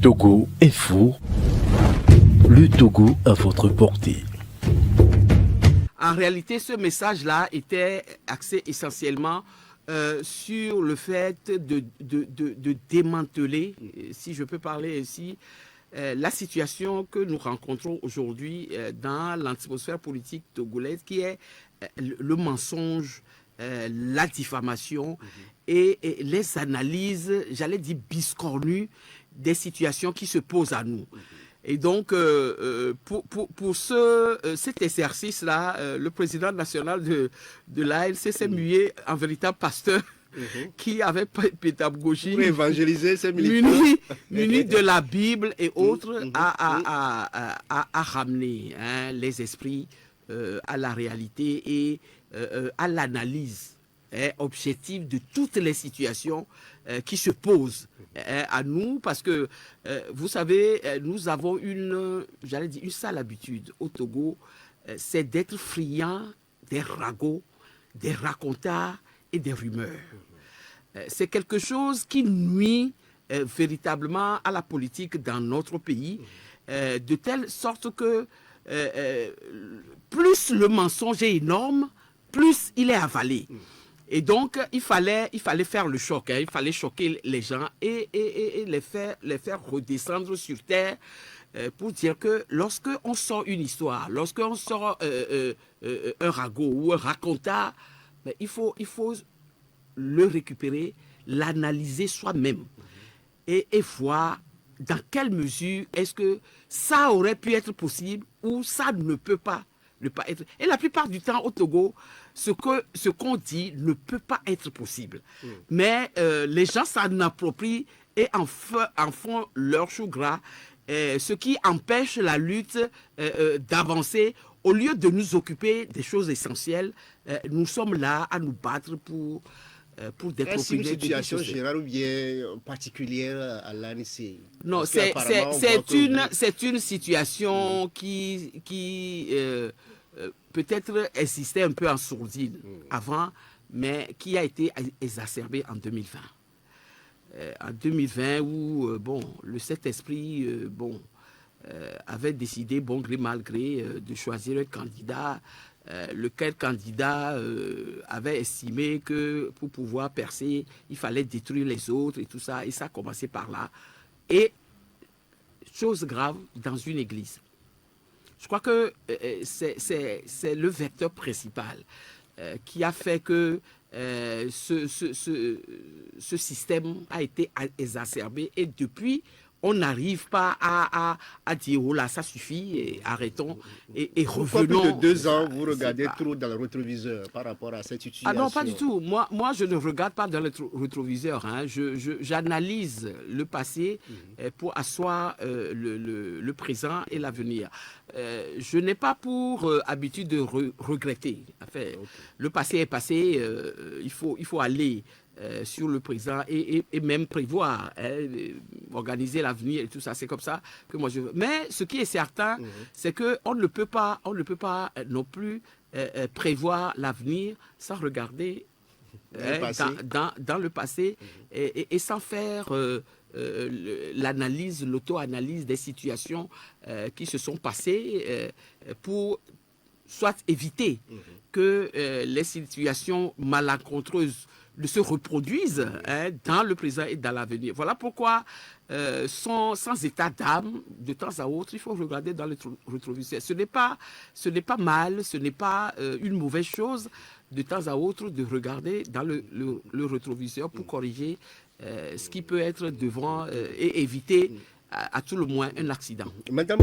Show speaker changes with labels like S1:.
S1: Togo Info, le Togo à votre portée.
S2: En réalité, ce message-là était axé essentiellement sur le fait de démanteler, si je peux parler ainsi, la situation que nous rencontrons aujourd'hui dans l'atmosphère politique togolaise, qui est le mensonge, la diffamation et les analyses, j'allais dire biscornues, des situations qui se posent à nous. Et donc, pour cet exercice-là, le président national de l'ALC s'est mué en véritable pasteur qui avait pédagogie.
S3: Pour évangéliser ces militants.
S2: Muni de la Bible et autres à ramener les esprits à la réalité et à l'analyse objective de toutes les situations qui se posent à nous, parce que vous savez, nous avons une sale habitude au Togo, c'est d'être friands des ragots, des racontards et des rumeurs. C'est quelque chose qui nuit véritablement à la politique dans notre pays, de telle sorte que plus le mensonge est énorme, plus il est avalé. Et donc, il fallait faire le choc, il fallait choquer les gens et les faire redescendre sur terre pour dire que lorsqu'on sort une histoire, lorsqu'on sort un ragot ou un racontat, il faut le récupérer, l'analyser soi-même et voir dans quelle mesure est-ce que ça aurait pu être possible ou ça ne peut pas être. Et la plupart du temps au Togo, ce qu'on dit ne peut pas être possible. Mais les gens s'en approprient et en font leur chou gras, ce qui empêche la lutte d'avancer. Au lieu de nous occuper des choses essentielles, nous sommes là à nous battre pour des
S3: Est-ce une situation générale ou bien particulière à l'ANC?
S2: Non, c'est une situation qui peut-être existait un peu en sourdine avant, mais qui a été exacerbée en 2020. En 2020, où le Saint-Esprit avait décidé, bon gré mal gré, de choisir un candidat, lequel candidat avait estimé que pour pouvoir percer, il fallait détruire les autres et tout ça, et ça a commencé par là. Et, chose grave, dans une église. Je crois que c'est le vecteur principal qui a fait que ce système a été exacerbé et depuis, on n'arrive pas à dire oh là, ça suffit, et arrêtons et revenons.
S3: Pourquoi plus de 2 ans, vous regardez trop dans le rétroviseur par rapport à cette situation?
S2: Ah non, pas du tout. Moi, je ne regarde pas dans le rétroviseur. J'analyse le passé pour asseoir le présent et l'avenir. Je n'ai pas pour habitude de regretter. Enfin, le passé est passé. Il faut aller sur le présent et même prévoir, organiser l'avenir et tout ça. C'est comme ça que moi je veux. Mais ce qui est certain, c'est qu'on ne peut pas non plus prévoir l'avenir sans regarder dans le passé et sans faire l'analyse, l'auto-analyse des situations qui se sont passées pour soit éviter que les situations malencontreuses ne se reproduisent dans le présent et dans l'avenir. Voilà pourquoi, sans état d'âme, de temps à autre, il faut regarder dans le rétroviseur. Ce n'est pas mal, ce n'est pas une mauvaise chose, de temps à autre, de regarder dans le rétroviseur pour corriger ce qui peut être devant et éviter à tout le moins un accident.
S3: Madame...